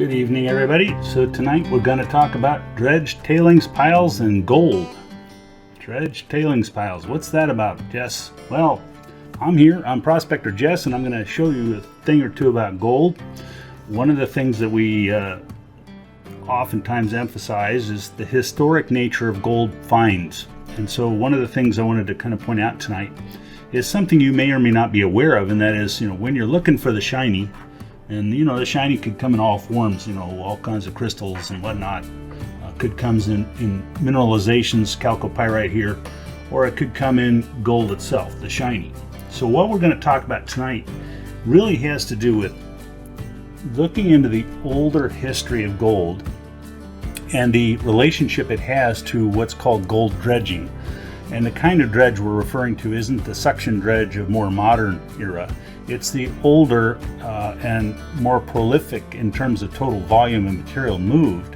Good evening, everybody. So tonight we're going to talk about dredge tailings piles and gold. Dredge tailings piles. What's that about, Jess? Well, I'm here. I'm Prospector Jess, and I'm going to show you a thing or two about gold. One of the things that we oftentimes emphasize is the historic nature of gold finds. And so one of the things I wanted to kind of point out tonight is something you may or may not be aware of, and that is, when you're looking for the shiny, and the shiny could come in all forms, all kinds of crystals and whatnot. Could comes in mineralizations, chalcopyrite here, or it could come in gold itself, the shiny. So what we're going to talk about tonight really has to do with looking into the older history of gold and the relationship it has to what's called gold dredging. And the kind of dredge we're referring to isn't the suction dredge of more modern era. It's the older and more prolific in terms of total volume and material moved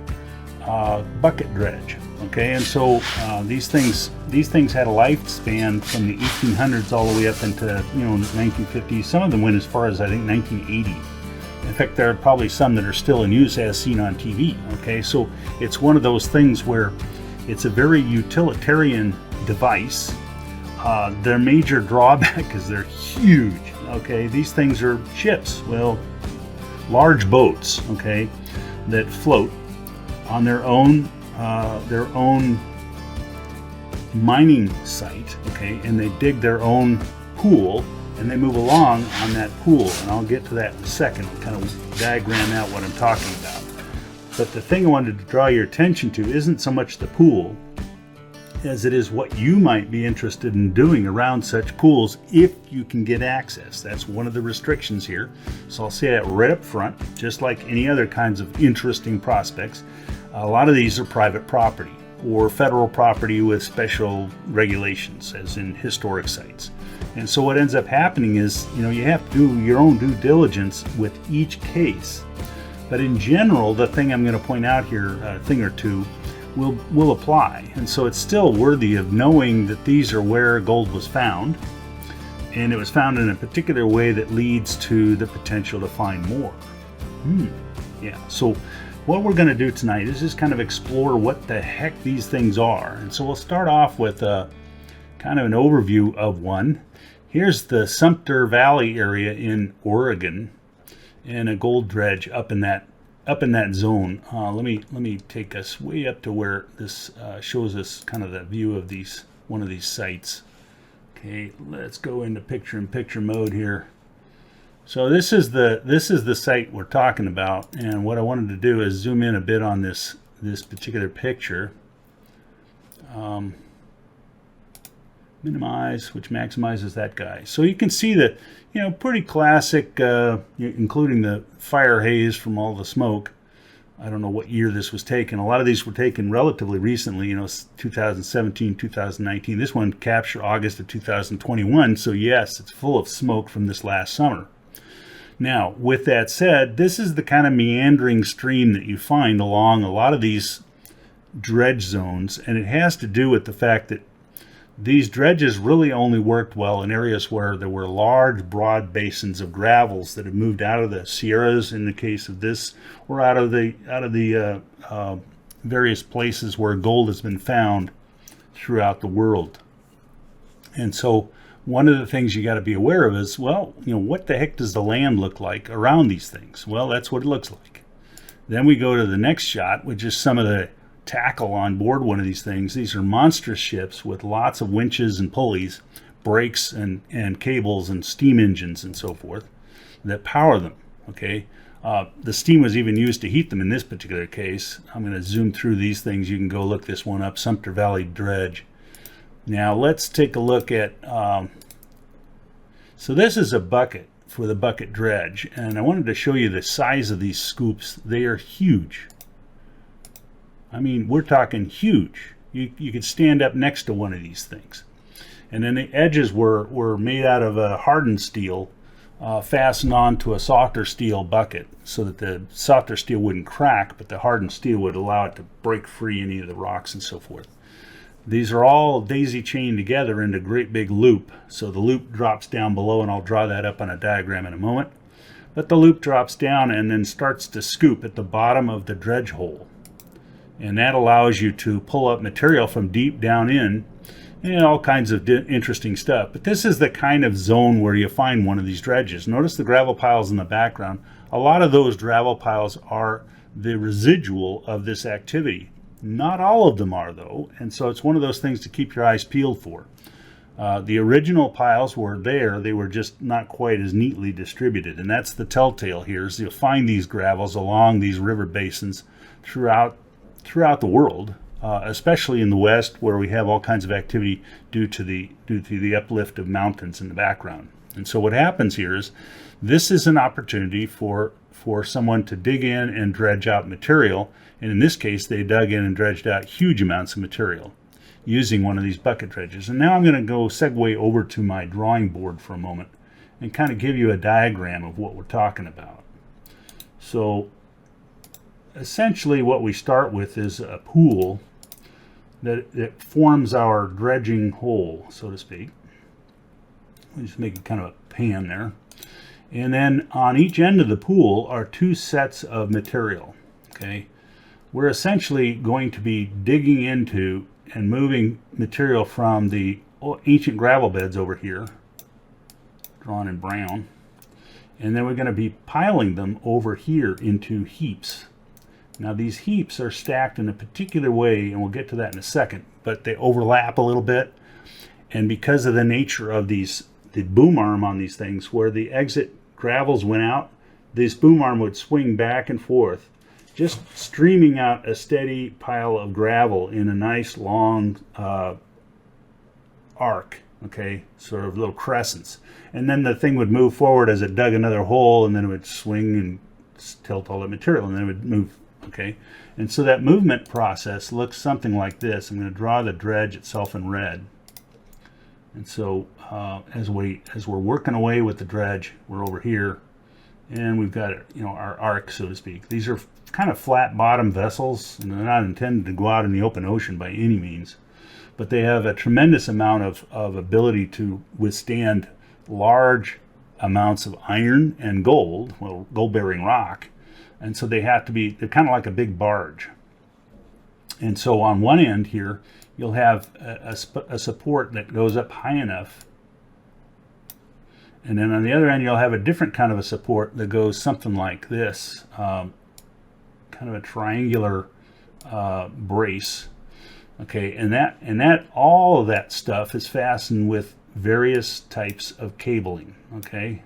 bucket dredge. Okay, and so these things had a lifespan from the 1800s all the way up into 1950s. Some of them went as far as I think 1980. In fact, there are probably some that are still in use as seen on TV. Okay, so it's one of those things where it's a very utilitarian device. Their major drawback is they're huge. Okay, these things are ships, large boats, okay, that float on their own mining site, okay, and they dig their own pool and they move along on that pool, and I'll get to that in a second, kind of diagram out what I'm talking about. But the thing I wanted to draw your attention to isn't so much the pool as it is what you might be interested in doing around such pools if you can get access. That's one of the restrictions here. So I'll say that right up front, just like any other kinds of interesting prospects. A lot of these are private property or federal property with special regulations, as in historic sites. And so what ends up happening is, you have to do your own due diligence with each case. But in general, the thing I'm going to point out here, a thing or two, will apply. And so it's still worthy of knowing that these are where gold was found, and it was found in a particular way that leads to the potential to find more. Yeah, so what we're going to do tonight is just kind of explore what the heck these things are. And so we'll start off with kind of an overview of one. Here's the Sumter Valley area in Oregon, and a gold dredge up in that zone. Let me take us way up to where this shows us kind of the view of one of these sites. Okay, let's go into picture-in-picture mode here. So this is the site we're talking about, and what I wanted to do is zoom in a bit on this particular picture. Minimize, which maximizes that guy. So you can see that, pretty classic, including the fire haze from all the smoke. I don't know what year this was taken. A lot of these were taken relatively recently, 2017, 2019. This one captured August of 2021. So yes, it's full of smoke from this last summer. Now, with that said, this is the kind of meandering stream that you find along a lot of these dredge zones, and it has to do with the fact that these dredges really only worked well in areas where there were large, broad basins of gravels that had moved out of the Sierras, in the case of this, or out of the various places where gold has been found throughout the world. And so one of the things you got to be aware of is, what the heck does the land look like around these things? Well, that's what it looks like. Then we go to the next shot, which is some of the tackle on board one of these things. These are monstrous ships with lots of winches and pulleys, brakes and cables and steam engines and so forth that power them. Okay, the steam was even used to heat them in this particular case. I'm going to zoom through these things. You can go look this one up, Sumter Valley Dredge. Now let's take a look at, so this is a bucket for the bucket dredge, and I wanted to show you the size of these scoops. They are huge. I mean, we're talking huge. You could stand up next to one of these things. And then the edges were made out of a hardened steel, fastened onto a softer steel bucket so that the softer steel wouldn't crack, but the hardened steel would allow it to break free any of the rocks and so forth. These are all daisy chained together into a great big loop. So the loop drops down below, and I'll draw that up on a diagram in a moment. but the loop drops down and then starts to scoop at the bottom of the dredge hole. And that allows you to pull up material from deep down in, and all kinds of interesting stuff. But this is the kind of zone where you find one of these dredges. Notice the gravel piles in the background. A lot of those gravel piles are the residual of this activity. Not all of them are, though, and so it's one of those things to keep your eyes peeled for. The original piles were there, they were just not quite as neatly distributed, and that's the telltale here, is you'll find these gravels along these river basins throughout the world, especially in the West, where we have all kinds of activity due to the uplift of mountains in the background. And so what happens here is this is an opportunity for someone to dig in and dredge out material, and in this case they dug in and dredged out huge amounts of material using one of these bucket dredges. And now I'm going to go segue over to my drawing board for a moment and kind of give you a diagram of what we're talking about. So essentially what we start with is a pool that forms our dredging hole, so to speak. We just make it kind of a pan there. And then on each end of the pool are two sets of material. Okay, we're essentially going to be digging into and moving material from the ancient gravel beds over here, drawn in brown, and then we're going to be piling them over here into heaps. Now these heaps are stacked in a particular way, and we'll get to that in a second, but they overlap a little bit, and because of the nature of the boom arm on these things, where the exit gravels went out, this boom arm would swing back and forth, just streaming out a steady pile of gravel in a nice long arc, okay, sort of little crescents. And then the thing would move forward as it dug another hole, and then it would swing and tilt all the material, and then it would move, okay. And so that movement process looks something like this. I'm going to draw the dredge itself in red. And so as we're working away with the dredge, we're over here, and we've got, our arc, so to speak. These are kind of flat bottom vessels, and they're not intended to go out in the open ocean by any means, but they have a tremendous amount of ability to withstand large amounts of iron and gold, well, gold-bearing rock, and so they're kind of like a big barge. And so on one end here, you'll have a support that goes up high enough, and then on the other end you'll have a different kind of a support that goes something like this, kind of a triangular brace, okay, and that all of that stuff is fastened with various types of cabling, okay,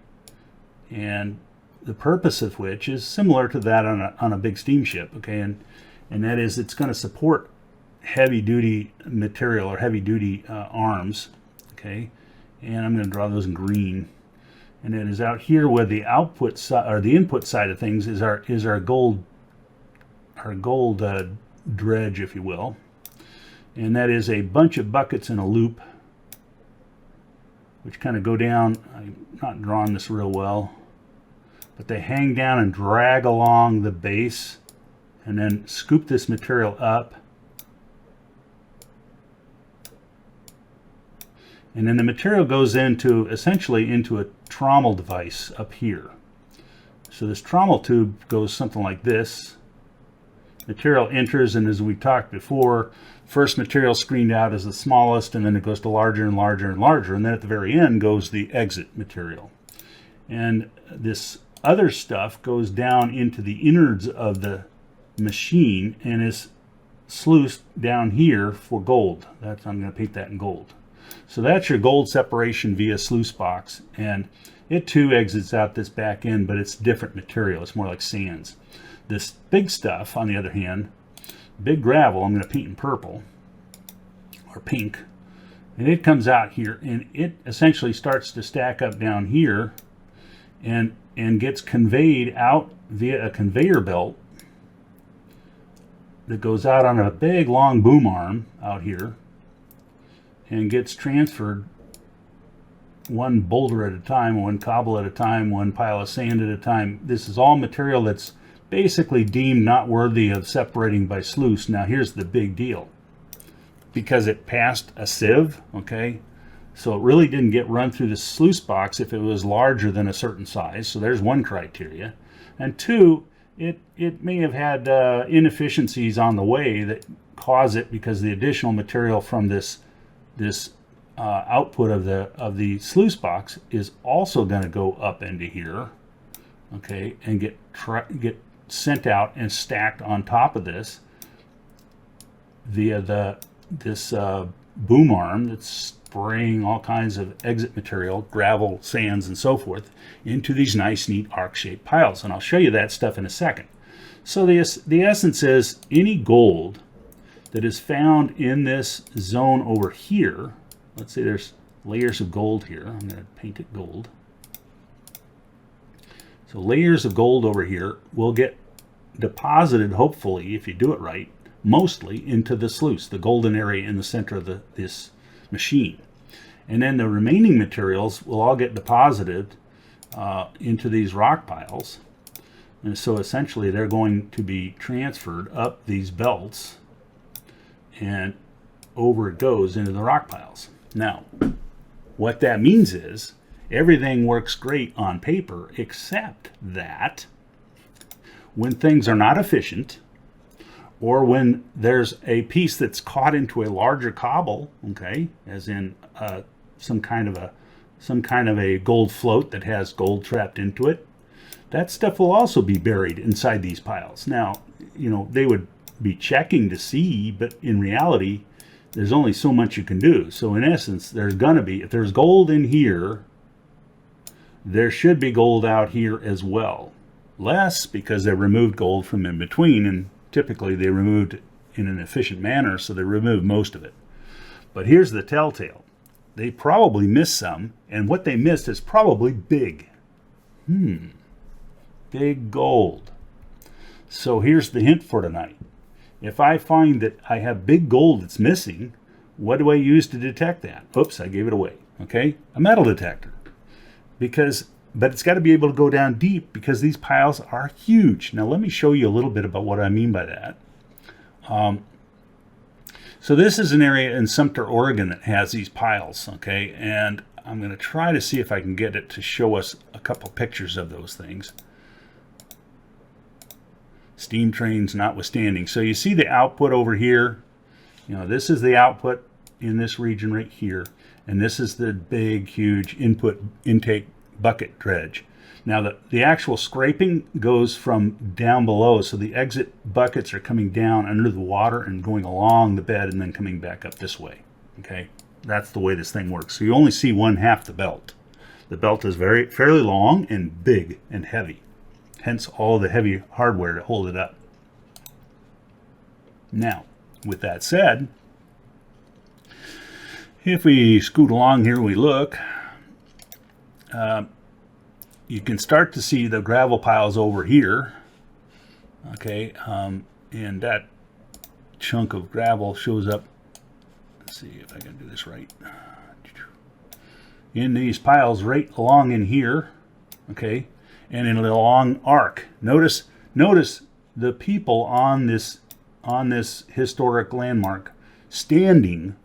and the purpose of which is similar to that on a big steamship, okay, and that is it's going to support heavy duty material or heavy duty arms, okay, and I'm going to draw those in green. And it is out here where the output side or the input side of things is our gold dredge, if you will, and that is a bunch of buckets in a loop which kind of go down. I'm not drawing this real well, but they hang down and drag along the base and then scoop this material up, and then the material goes essentially into a trommel device up here. So this trommel tube goes something like this. Material enters, and as we talked before, first material screened out is the smallest, and then it goes to larger and larger and larger, and then at the very end goes the exit material. And this other stuff goes down into the innards of the machine and is sluiced down here for gold. I'm going to paint that in gold. So that's your gold separation via sluice box, and it too exits out this back end, but it's different material. It's more like sands. This big stuff, on the other hand, big gravel, I'm going to paint in purple or pink, and it comes out here, and it essentially starts to stack up down here and gets conveyed out via a conveyor belt that goes out on a big long boom arm out here and gets transferred one boulder at a time, one cobble at a time, one pile of sand at a time. This is all material that's basically deemed not worthy of separating by sluice. Now here's the big deal. Because it passed a sieve, okay, So it really didn't get run through the sluice box if it was larger than a certain size. So there's one criteria. And two, it may have had inefficiencies on the way that cause it, because the additional material from this output of the sluice box is also going to go up into here, okay, and get sent out and stacked on top of this via this boom arm that's spraying all kinds of exit material, gravel, sands, and so forth, into these nice, neat arc-shaped piles. And I'll show you that stuff in a second. So the essence is any gold that is found in this zone over here, let's say there's layers of gold here. I'm going to paint it gold. So layers of gold over here will get deposited, hopefully, if you do it right, mostly into the sluice, the golden area in the center of this machine. And then the remaining materials will all get deposited into these rock piles. And so essentially they're going to be transferred up these belts and over it goes into the rock piles. Now, what that means is everything works great on paper, except that when things are not efficient, or when there's a piece that's caught into a larger cobble, okay, as in some kind of a gold float that has gold trapped into it, that stuff will also be buried inside these piles. Now, you know, they would be checking to see, but in reality, there's only so much you can do. So in essence, there's gonna be, if there's gold in here, there should be gold out here as well. Less, because they removed gold from in between, and typically they removed it in an efficient manner, so they removed most of it. But here's the telltale. They probably missed some, and what they missed is probably big. Big gold. So here's the hint for tonight. If I find that I have big gold that's missing, what do I use to detect that? Oops, I gave it away. Okay, a metal detector. But it's got to be able to go down deep, because these piles are huge. Now let me show you a little bit about what I mean by that. So this is an area in Sumter, Oregon that has these piles, okay? And I'm going to try to see if I can get it to show us a couple pictures of those things. Steam trains notwithstanding. So you see the output over here. You know, this is the output in this region right here. And this is the big, huge intake bucket dredge. Now the actual scraping goes from down below. So the exit buckets are coming down under the water and going along the bed and then coming back up this way. Okay, that's the way this thing works. So you only see one half the belt. The belt is fairly long and big and heavy. Hence all the heavy hardware to hold it up. Now, with that said, if we scoot along here, we look, you can start to see the gravel piles over here. Okay, and that chunk of gravel shows up. Let's see if I can do this right. In these piles right along in here, okay, and in a long arc. Notice the people on this historic landmark standing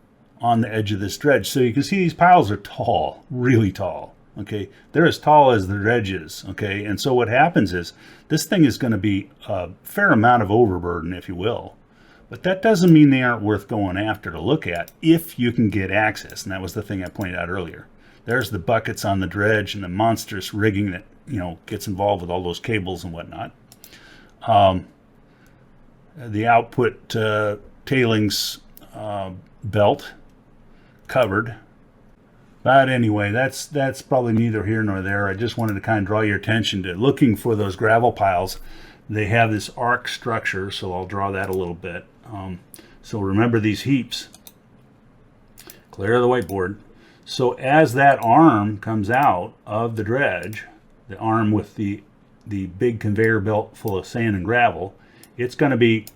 on the edge of this dredge. So you can see these piles are tall, really tall. Okay, they're as tall as the dredge is. Okay, and so what happens is this thing is going to be a fair amount of overburden, if you will. But that doesn't mean they aren't worth going after to look at if you can get access. And that was the thing I pointed out earlier. There's the buckets on the dredge and the monstrous rigging that, you know, gets involved with all those cables and whatnot. The output tailings belt covered. But anyway, that's probably neither here nor there. I just wanted to kind of draw your attention to looking for those gravel piles. They have this arc structure, so I'll draw that a little bit. So remember these heaps. Clear the whiteboard. So as that arm comes out of the dredge, the arm with the big conveyor belt full of sand and gravel, it's going to be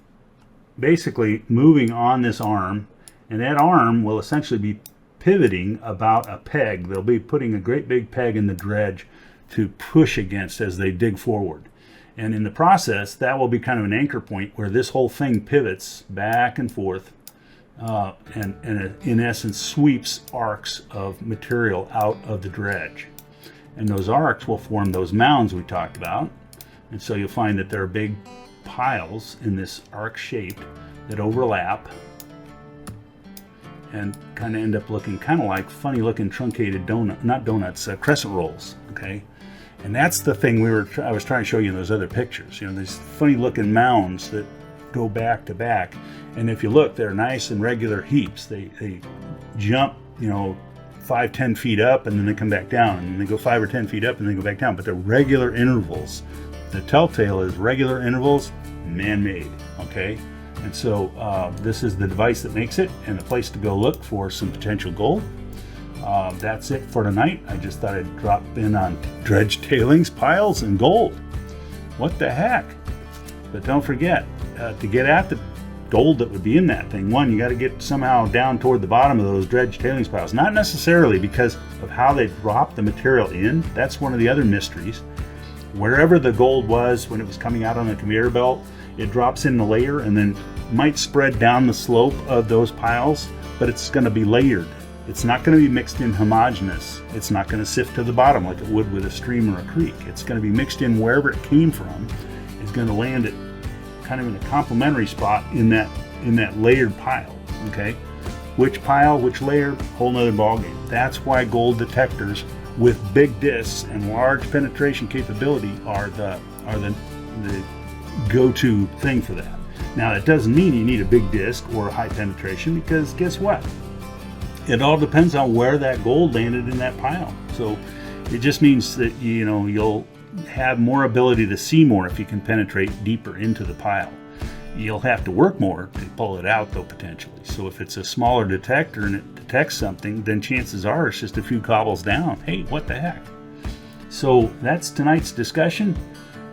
basically moving on this arm, and that arm will essentially be pivoting about a peg. They'll be putting a great big peg in the dredge to push against as they dig forward. And in the process, that will be kind of an anchor point where this whole thing pivots back and forth and in essence sweeps arcs of material out of the dredge. And those arcs will form those mounds we talked about. And so you'll find that there are big piles in this arc shape that overlap and kind of end up looking kind of like funny looking truncated crescent rolls, okay? And that's the thing I was trying to show you in those other pictures. You know, these funny looking mounds that go back to back. And if you look, they're nice and regular heaps. They jump, 5-10 feet up and then they come back down, and then they go 5 or 10 feet up and then go back down, but they're regular intervals. The telltale is regular intervals, man-made, okay? And so this is the device that makes it, and the place to go look for some potential gold. That's it for tonight. I just thought I'd drop in on dredge tailings, piles, and gold. What the heck? But don't forget, to get at the gold that would be in that thing, one, you got to get somehow down toward the bottom of those dredge tailings piles. Not necessarily because of how they drop the material in. That's one of the other mysteries. Wherever the gold was when it was coming out on the conveyor belt, it drops in the layer and then might spread down the slope of those piles, but it's going to be layered. It's not going to be mixed in homogeneous. It's not going to sift to the bottom like it would with a stream or a creek. It's going to be mixed in wherever it came from. It's going to land at kind of in a complementary spot in that layered pile, okay? Which pile, which layer, whole nother ballgame. That's why gold detectors with big discs and large penetration capability are the go-to thing for that. Now, that doesn't mean you need a big disc or a high penetration, because guess what? It all depends on where that gold landed in that pile. So it just means that you'll have more ability to see more if you can penetrate deeper into the pile. You'll have to work more to pull it out, though, potentially. So if it's a smaller detector and it detects something, then chances are it's just a few cobbles down. Hey, what the heck? So that's tonight's discussion.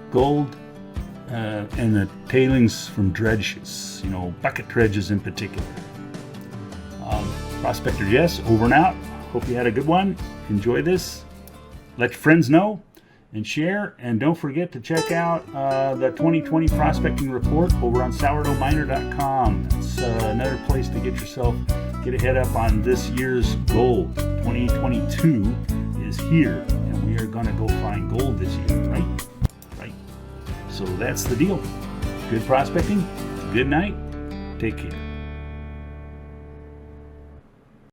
Gold and the tailings from dredges, bucket dredges in particular. Prospector Jess, over and out. Hope you had a good one. Enjoy this. Let your friends know and share. And don't forget to check out the 2020 prospecting report over on sourdoughminer.com. It's another place to get a head up on this year's gold. 2022 is here, and we are going to go find gold this year, right? Right. So that's the deal. Good prospecting. Good night. Take care.